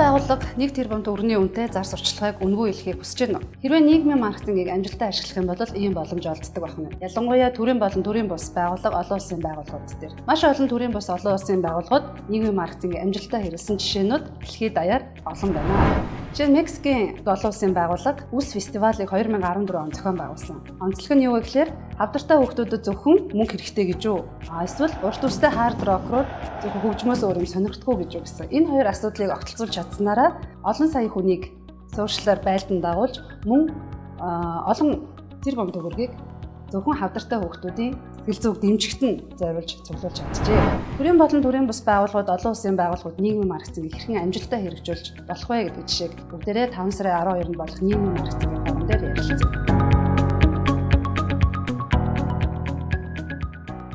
байгууллага 1 тэрбум төгрөгийн үнэтэй зар сурталчилгааг үнэгүй хэлхийг хүсэж байна. Хэрвээ нийгмийн маркетингийг амжилттай ашиглах юм бол ийм боломж олддог байна. Ялангуяа төрийн болон төрийн бус байгууллага олон улсын байгууллагууд дээр. Маш олон төрийн бус олон улсын байгууллагууд нийгмийн маркетингийг амжилттай хэрэглэсэн жишээнүүд дэлхийд даяар олон байна. Жишээ нь Мексикийн олон улсын байгууллага Үс фестивалыг 2014 он зохион байгуулсан. Онцлог нь юу вэ гэхээр хавдартай хүүхдүүдэд зөвхөн мөнгө хэрэгтэй гэж үү? Эсвэл урт үстэй хард рокрууд зөвхөн хөгжмөөс өөр юм сонирхдаггүй гэж үү гэсэн. Энэ хоёр асуудлыг огтлцуулж чадсанараа олон сая хүнийг сошиалар байлдан дагуулж мөн олон тэрбум төгрөгийг зөвхөн хавдартай хүүхдүүдийн сэтгэл зүг дэмжигт нь зориулж цуглуулж чаджээ. Төрийн болон төрийн бус байгууллагууд олон улсын байгууллагууд нийгмийн маркетингийг хэрхэн амжилттай хэрэгжүүлж болох вэ гэдэг жишээг бүгдээрээ 5 сарын 12-нд болох нийгмийн маркетингийн форум дээр ярилцсан.